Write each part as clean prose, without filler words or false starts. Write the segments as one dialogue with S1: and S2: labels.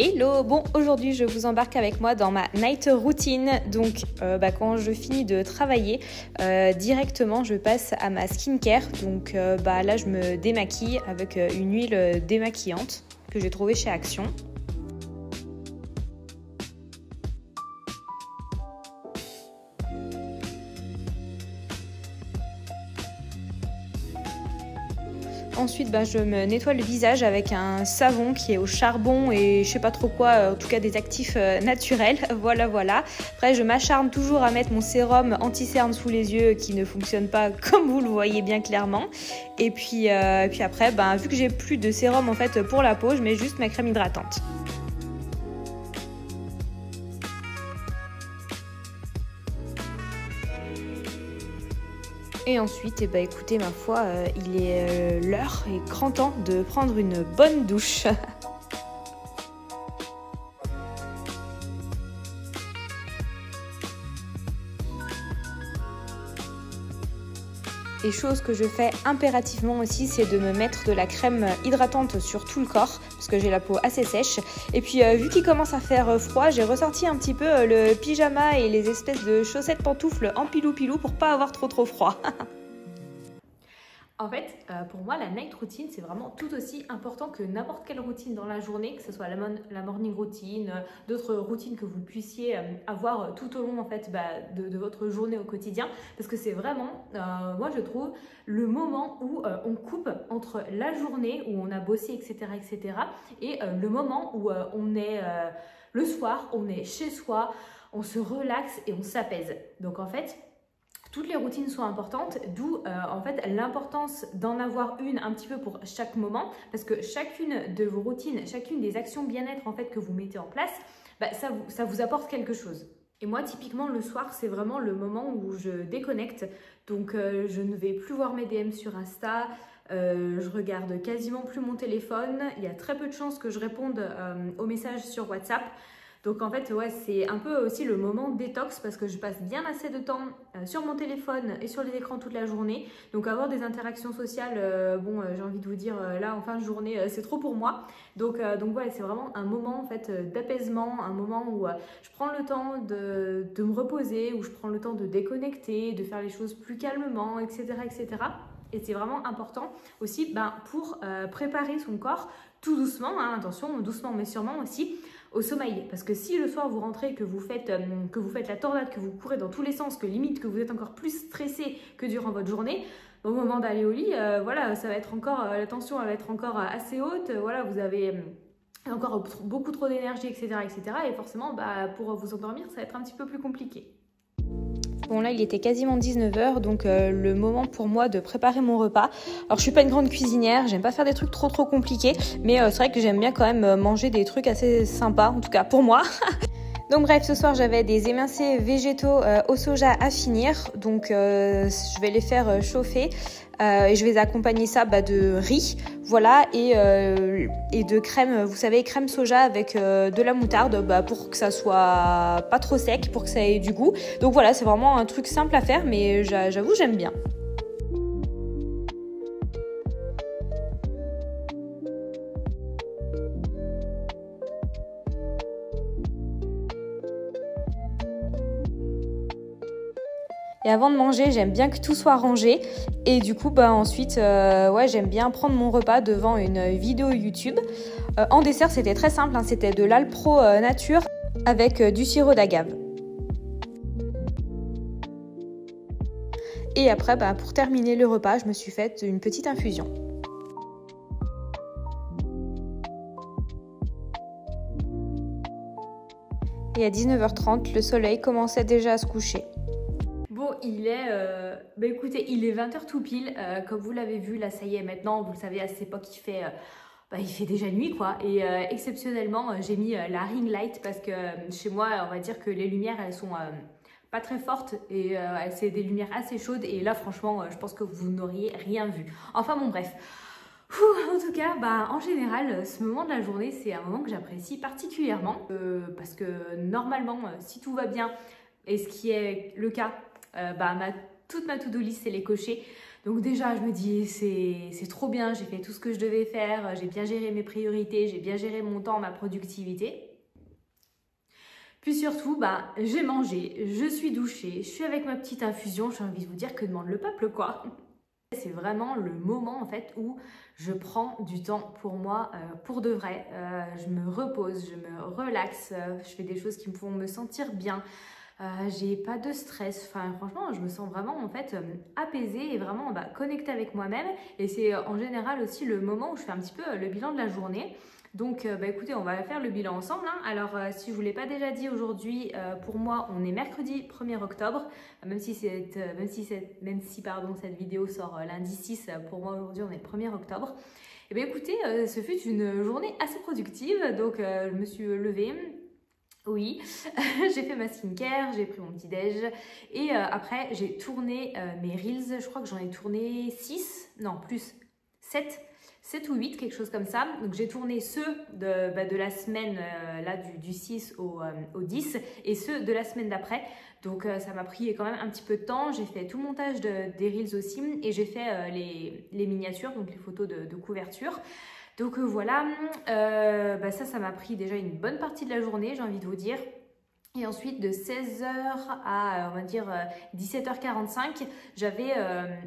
S1: Hello, bon aujourd'hui je vous embarque avec moi dans ma night routine. Donc quand je finis de travailler, directement je passe à ma skincare. Donc là je me démaquille avec une huile démaquillante que j'ai trouvée chez Action. Ensuite, je me nettoie le visage avec un savon qui est au charbon et je sais pas trop quoi, en tout cas des actifs naturels. Voilà. Après, je m'acharne toujours à mettre mon sérum anti-cerne sous les yeux qui ne fonctionne pas comme vous le voyez bien clairement. Et puis après, vu que j'ai plus de sérum en fait pour la peau, je mets juste ma crème hydratante. Et ensuite, écoutez, ma foi, il est l'heure et grand temps de prendre une bonne douche. Et chose que je fais impérativement aussi, c'est de me mettre de la crème hydratante sur tout le corps parce que j'ai la peau assez sèche. Et puis vu qu'il commence à faire froid, j'ai ressorti un petit peu le pyjama et les espèces de chaussettes pantoufles en pilou-pilou pour pas avoir trop froid. En fait, pour moi, la night routine, c'est vraiment tout aussi important que n'importe quelle routine dans la journée, que ce soit la morning routine, d'autres routines que vous puissiez avoir tout au long en fait, de votre journée au quotidien. Parce que c'est vraiment, moi je trouve, le moment où on coupe entre la journée où on a bossé, etc. et le moment où on est le soir, on est chez soi, on se relaxe et on s'apaise. Donc en fait, toutes les routines sont importantes, d'où en fait l'importance d'en avoir une un petit peu pour chaque moment, parce que chacune de vos routines, chacune des actions bien-être en fait que vous mettez en place, ça vous apporte quelque chose. Et moi typiquement le soir c'est vraiment le moment où je déconnecte, donc je ne vais plus voir mes DM sur Insta, je regarde quasiment plus mon téléphone, il y a très peu de chances que je réponde aux messages sur WhatsApp. Donc en fait, ouais, c'est un peu aussi le moment détox parce que je passe bien assez de temps sur mon téléphone et sur les écrans toute la journée. Donc avoir des interactions sociales, j'ai envie de vous dire, là en fin de journée, c'est trop pour moi. Donc voilà, c'est vraiment un moment en fait d'apaisement, un moment où je prends le temps de me reposer, où je prends le temps de déconnecter, de faire les choses plus calmement, etc. Et c'est vraiment important aussi pour préparer son corps tout doucement, hein, attention, doucement mais sûrement aussi, au sommeil. Parce que si le soir vous rentrez, que vous faites la tornade, que vous courez dans tous les sens, que limite que vous êtes encore plus stressé que durant votre journée, au moment d'aller au lit, ça va être encore, la tension va être encore assez haute, vous avez encore beaucoup trop d'énergie, etc. Et forcément, pour vous endormir, ça va être un petit peu plus compliqué. Bon là il était quasiment 19h, donc le moment pour moi de préparer mon repas. Alors je suis pas une grande cuisinière, j'aime pas faire des trucs trop compliqués, mais c'est vrai que j'aime bien quand même manger des trucs assez sympas, en tout cas pour moi. Donc bref, ce soir j'avais des émincés végétaux au soja à finir, donc je vais les faire chauffer et je vais accompagner ça de riz, voilà, et de crème, vous savez, crème soja avec de la moutarde pour que ça soit pas trop sec, pour que ça ait du goût. Donc voilà, c'est vraiment un truc simple à faire, mais j'avoue j'aime bien. Et avant de manger, j'aime bien que tout soit rangé. Et du coup, ensuite, j'aime bien prendre mon repas devant une vidéo YouTube. En dessert, c'était très simple, hein, c'était de l'Alpro nature avec du sirop d'agave. Et après, pour terminer le repas, je me suis faite une petite infusion. Et à 19h30, le soleil commençait déjà à se coucher. Bon, il est, écoutez, il est 20h tout pile, comme vous l'avez vu, là ça y est, maintenant, vous le savez, à cette époque, il fait déjà nuit, quoi. Et exceptionnellement, j'ai mis la ring light parce que chez moi, on va dire que les lumières, elles sont pas très fortes et c'est des lumières assez chaudes. Et là, franchement, je pense que vous n'auriez rien vu. Enfin, bon, bref. En tout cas, en général, ce moment de la journée, c'est un moment que j'apprécie particulièrement parce que normalement, si tout va bien, et ce qui est le cas, toute ma to-do list, c'est les cocher. Donc déjà, je me dis, c'est trop bien, j'ai fait tout ce que je devais faire, j'ai bien géré mes priorités, j'ai bien géré mon temps, ma productivité. Puis surtout, bah, j'ai mangé, je suis douchée, je suis avec ma petite infusion, j'ai envie de vous dire que demande le peuple, quoi. C'est vraiment le moment en fait où je prends du temps pour moi, pour de vrai. Je me repose, je me relaxe, je fais des choses qui me font me sentir bien. J'ai pas de stress, enfin franchement je me sens vraiment en fait apaisée et vraiment connectée avec moi-même, et c'est en général aussi le moment où je fais un petit peu le bilan de la journée. Donc écoutez, on va faire le bilan ensemble, hein. Alors si je ne vous l'ai pas déjà dit aujourd'hui, pour moi on est mercredi 1er octobre, même si cette vidéo sort lundi 6, pour moi aujourd'hui on est le 1er octobre. Et bien écoutez, ce fut une journée assez productive, donc je me suis levée. Oui, j'ai fait ma skincare, j'ai pris mon petit déj et après j'ai tourné mes reels. Je crois que j'en ai tourné 6, non plus, 7 ou 8, quelque chose comme ça. Donc j'ai tourné ceux de la semaine là du 6 au 10 et ceux de la semaine d'après. Donc ça m'a pris quand même un petit peu de temps. J'ai fait tout le montage des reels aussi et j'ai fait les miniatures, donc les photos de couverture. Donc voilà, ça m'a pris déjà une bonne partie de la journée, j'ai envie de vous dire. Et ensuite, de 16h à, on va dire, 17h45, j'avais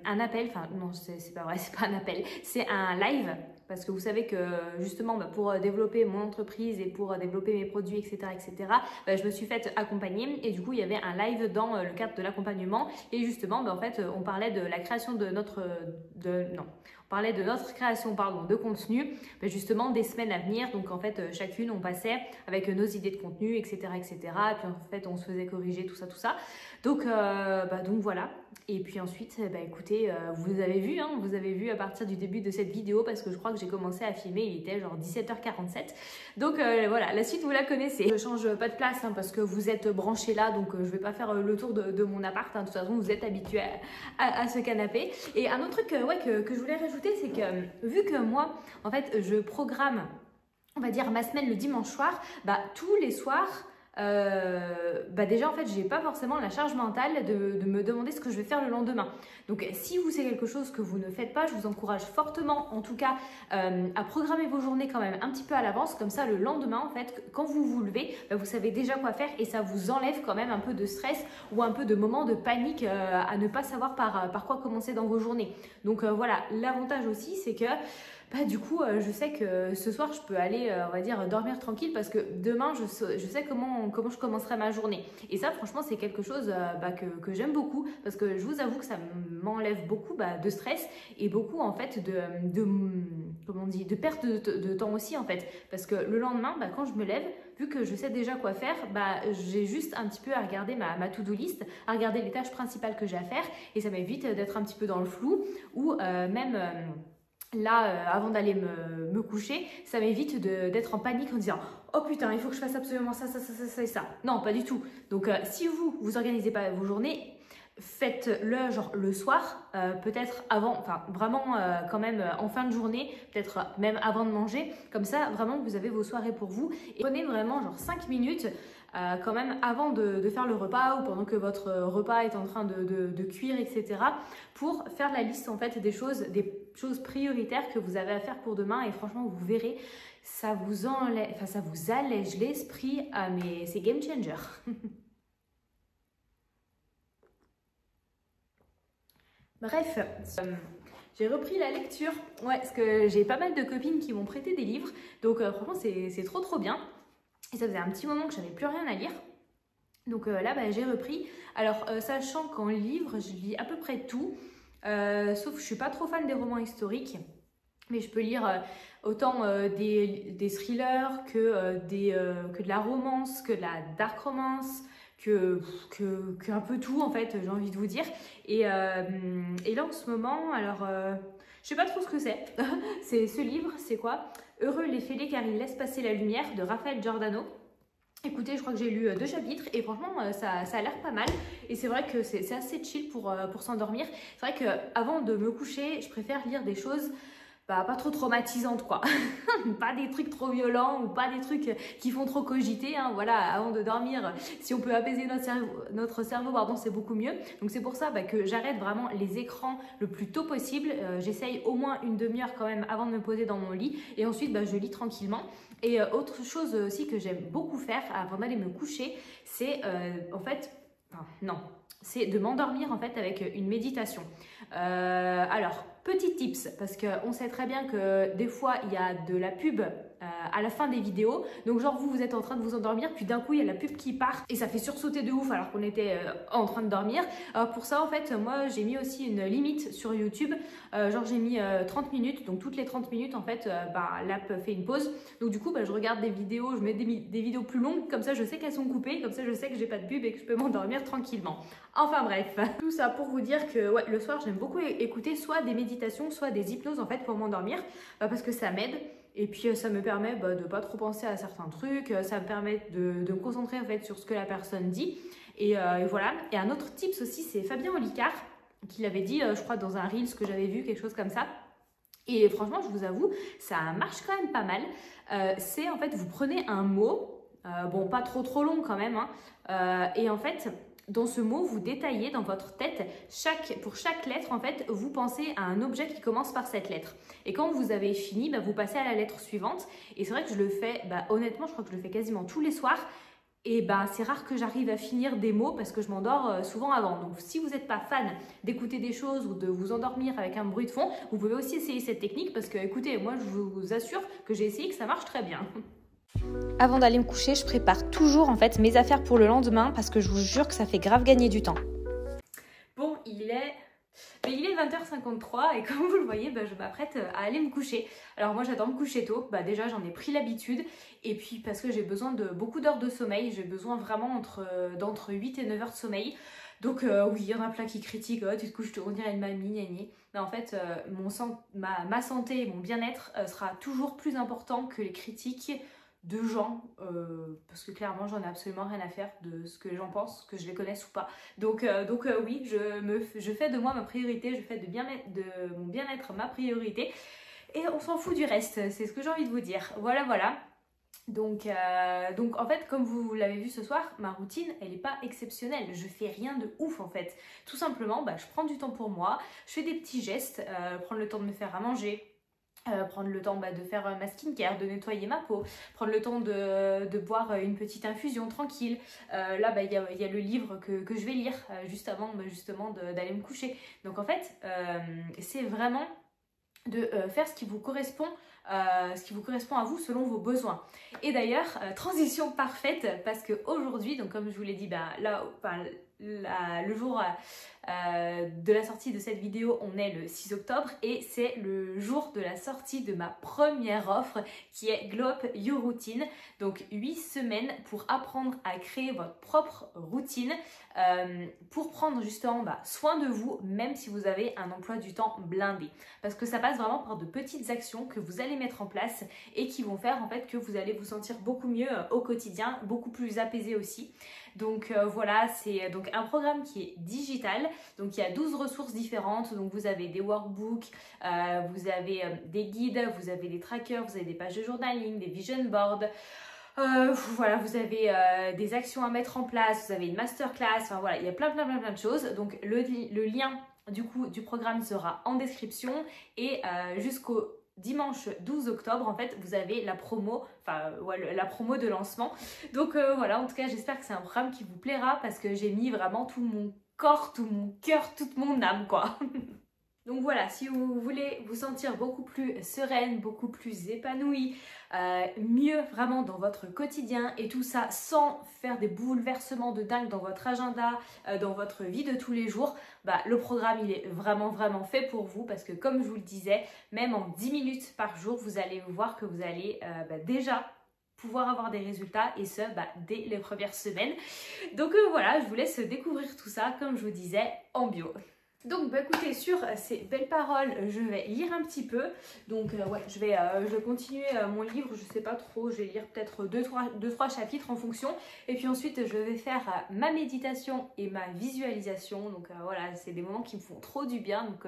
S1: un appel, enfin non, c'est pas vrai, c'est pas un appel, c'est un live. Parce que vous savez que justement, pour développer mon entreprise et pour développer mes produits, etc., je me suis faite accompagner. Et du coup, il y avait un live dans le cadre de l'accompagnement. Et justement, en fait, on parlait de la création de notre... On parlait de notre création de contenu, justement des semaines à venir. Donc en fait, chacune, on passait avec nos idées de contenu, etc., etc. Et puis en fait, on se faisait corriger tout ça. Donc voilà. Et puis ensuite, écoutez, vous avez vu à partir du début de cette vidéo, parce que je crois que j'ai commencé à filmer, il était genre 17h47. Donc voilà, la suite vous la connaissez. Je change pas de place parce que vous êtes branchés là, donc je vais pas faire le tour de mon appart. De toute façon, vous êtes habitués à ce canapé. Et un autre truc que je voulais rajouter, c'est que vu que moi, en fait, je programme, on va dire, ma semaine le dimanche soir, tous les soirs, déjà en fait j'ai pas forcément la charge mentale de me demander ce que je vais faire le lendemain. Donc si vous c'est quelque chose que vous ne faites pas, je vous encourage fortement en tout cas à programmer vos journées quand même un petit peu à l'avance, comme ça le lendemain en fait quand vous vous levez, vous savez déjà quoi faire et ça vous enlève quand même un peu de stress ou un peu de moments de panique à ne pas savoir par quoi commencer dans vos journées. Donc voilà, l'avantage aussi c'est que du coup, je sais que ce soir, je peux aller, on va dire, dormir tranquille parce que demain, je sais comment je commencerai ma journée. Et ça, franchement, c'est quelque chose que j'aime beaucoup parce que je vous avoue que ça m'enlève beaucoup de stress et beaucoup, en fait, de perte de temps aussi, en fait. Parce que le lendemain, quand je me lève, vu que je sais déjà quoi faire, j'ai juste un petit peu à regarder ma to-do list, à regarder les tâches principales que j'ai à faire et ça m'évite d'être un petit peu dans le flou ou même... Là, avant d'aller me coucher, ça m'évite d'être en panique en disant « Oh putain, il faut que je fasse absolument ça et ça. » Non, pas du tout. Donc, si vous organisez pas vos journées, faites-le genre le soir, peut-être avant, enfin vraiment quand même en fin de journée, peut-être même avant de manger. Comme ça, vraiment, vous avez vos soirées pour vous. Et prenez vraiment genre 5 minutes quand même avant de faire le repas ou pendant que votre repas est en train de cuire, etc. pour faire la liste en fait des choses prioritaires que vous avez à faire pour demain et franchement vous verrez, ça vous allège l'esprit, mais c'est game changer. Bref, j'ai repris la lecture, parce que j'ai pas mal de copines qui m'ont prêté des livres, donc franchement c'est trop bien. Et ça faisait un petit moment que j'avais plus rien à lire. Donc là, j'ai repris. Alors, sachant qu'en livre, je lis à peu près tout. Sauf que je suis pas trop fan des romans historiques. Mais je peux lire autant des thrillers que de la romance, que de la dark romance, que un peu tout en fait, j'ai envie de vous dire. Et là en ce moment, alors je sais pas trop ce que c'est. C'est ce livre, c'est quoi? Heureux les fêlés car ils laissent passer la lumière de Raphaël Giordano. Écoutez, je crois que j'ai lu 2 chapitres et franchement ça a l'air pas mal et c'est vrai que c'est assez chill pour s'endormir. C'est vrai qu'avant de me coucher, je préfère lire des choses pas trop traumatisantes quoi. Pas des trucs trop violents ou pas des trucs qui font trop cogiter, hein. Voilà, avant de dormir, si on peut apaiser notre cerveau pardon, c'est beaucoup mieux. Donc c'est pour ça que j'arrête vraiment les écrans le plus tôt possible. J'essaye au moins une demi-heure quand même avant de me poser dans mon lit et ensuite je lis tranquillement. Et autre chose aussi que j'aime beaucoup faire avant d'aller me coucher, c'est c'est de m'endormir en fait avec une méditation. Alors, petit tips, parce qu'on sait très bien que des fois il y a de la pub à la fin des vidéos. Donc genre vous êtes en train de vous endormir, puis d'un coup il y a la pub qui part et ça fait sursauter de ouf alors qu'on était en train de dormir. Pour ça en fait moi j'ai mis aussi une limite sur YouTube. Genre j'ai mis 30 minutes, donc toutes les 30 minutes en fait l'app fait une pause. Donc du coup je regarde des vidéos, je mets des vidéos plus longues, comme ça je sais qu'elles sont coupées, comme ça je sais que j'ai pas de pub et que je peux m'endormir tranquillement. Enfin bref, tout ça pour vous dire que ouais, le soir j'aime beaucoup écouter soit des méditations, soit des hypnoses en fait pour m'endormir, parce que ça m'aide. Et puis ça me permet de pas trop penser à certains trucs, ça me permet de me concentrer en fait sur ce que la personne dit. Et voilà. Et un autre tips aussi, c'est Fabien Olicard qui l'avait dit, je crois dans un Reels que j'avais vu, quelque chose comme ça. Et franchement, je vous avoue, ça marche quand même pas mal. C'est en fait, vous prenez un mot, bon pas trop long quand même, hein, et en fait, dans ce mot, vous détaillez dans votre tête, pour chaque lettre, en fait, vous pensez à un objet qui commence par cette lettre. Et quand vous avez fini, vous passez à la lettre suivante. Et c'est vrai que je le fais, honnêtement, je crois que je le fais quasiment tous les soirs. Et c'est rare que j'arrive à finir des mots parce que je m'endors souvent avant. Donc si vous n'êtes pas fan d'écouter des choses ou de vous endormir avec un bruit de fond, vous pouvez aussi essayer cette technique parce que écoutez, moi je vous assure que j'ai essayé, que ça marche très bien.
S2: Avant d'aller me coucher, je prépare toujours en fait mes affaires pour le lendemain parce que je vous jure que ça fait grave gagner du temps.
S1: Bon, il est 20h53 et comme vous le voyez, je m'apprête à aller me coucher. Alors moi j'adore me coucher tôt, déjà j'en ai pris l'habitude et puis parce que j'ai besoin de beaucoup d'heures de sommeil, j'ai besoin vraiment d'entre 8 et 9 heures de sommeil. Donc oui, il y en a plein qui critiquent, oh, tu te couches, on dirait une mamie, gna. Mais en fait, ma santé et mon bien-être sera toujours plus important que les critiques de gens, parce que clairement j'en ai absolument rien à faire de ce que les gens pensent, que je les connaisse ou pas. Donc oui, je fais de moi ma priorité, je fais de mon bien-être ma priorité et on s'en fout du reste, c'est ce que j'ai envie de vous dire. Voilà. Donc en fait, comme vous l'avez vu ce soir, ma routine elle n'est pas exceptionnelle, je fais rien de ouf en fait. Tout simplement, je prends du temps pour moi, je fais des petits gestes, prendre le temps de me faire à manger, prendre le temps de faire ma skincare, de nettoyer ma peau, prendre le temps de boire une petite infusion tranquille. Là, il y a le livre que je vais lire juste avant justement d'aller me coucher. Donc en fait, c'est vraiment de faire ce qui vous correspond à vous selon vos besoins. Et d'ailleurs, transition parfaite parce qu'aujourd'hui, donc comme je vous l'ai dit, le jour de la sortie de cette vidéo, on est le 6 octobre et c'est le jour de la sortie de ma première offre qui est Glow Up Your Routine. Donc 8 semaines pour apprendre à créer votre propre routine pour prendre justement soin de vous, même si vous avez un emploi du temps blindé. Parce que ça passe vraiment par de petites actions que vous allez mettre en place et qui vont faire en fait que vous allez vous sentir beaucoup mieux au quotidien, beaucoup plus apaisé aussi. Donc voilà, c'est donc un programme qui est digital, donc il y a 12 ressources différentes, donc vous avez des workbooks, vous avez des guides, vous avez des trackers, vous avez des pages de journaling, des vision boards, voilà, vous avez des actions à mettre en place, vous avez une masterclass, enfin voilà, il y a plein de choses. Donc le lien du programme sera en description et jusqu'au dimanche 12 octobre, en fait, vous avez la promo, la promo de lancement. Donc voilà, en tout cas, j'espère que c'est un programme qui vous plaira parce que j'ai mis vraiment tout mon corps, tout mon cœur, toute mon âme, quoi. Donc voilà, si vous voulez vous sentir beaucoup plus sereine, beaucoup plus épanouie, mieux vraiment dans votre quotidien et tout ça sans faire des bouleversements de dingue dans votre agenda, dans votre vie de tous les jours, le programme il est vraiment fait pour vous parce que comme je vous le disais, même en 10 minutes par jour, vous allez voir que vous allez déjà pouvoir avoir des résultats et ce, dès les premières semaines. Donc voilà, je vous laisse découvrir tout ça comme je vous disais en bio. Donc bah écoutez, sur ces belles paroles, je vais lire un petit peu. Donc ouais, je vais continuer mon livre, je sais pas trop, je vais lire peut-être 2-3 chapitres en fonction. Et puis ensuite, je vais faire ma méditation et ma visualisation. Donc voilà, c'est des moments qui me font trop du bien. Donc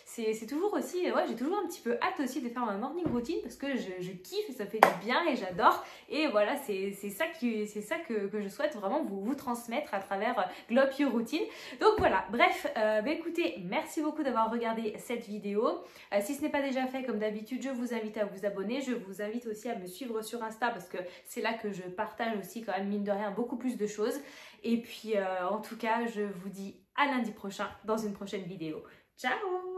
S1: c'est toujours aussi, ouais, j'ai toujours un petit peu hâte aussi de faire ma morning routine parce que je kiffe et ça fait du bien et j'adore. Et voilà, c'est ça que je souhaite vraiment vous transmettre à travers Glow Up Your Routine. Donc voilà, bref, bah écoutez, merci beaucoup d'avoir regardé cette vidéo. Si ce n'est pas déjà fait, comme d'habitude, je vous invite à vous abonner. Je vous invite aussi à me suivre sur Insta parce que c'est là que je partage aussi quand même, mine de rien, beaucoup plus de choses. Et puis, en tout cas, je vous dis à lundi prochain dans une prochaine vidéo. Ciao!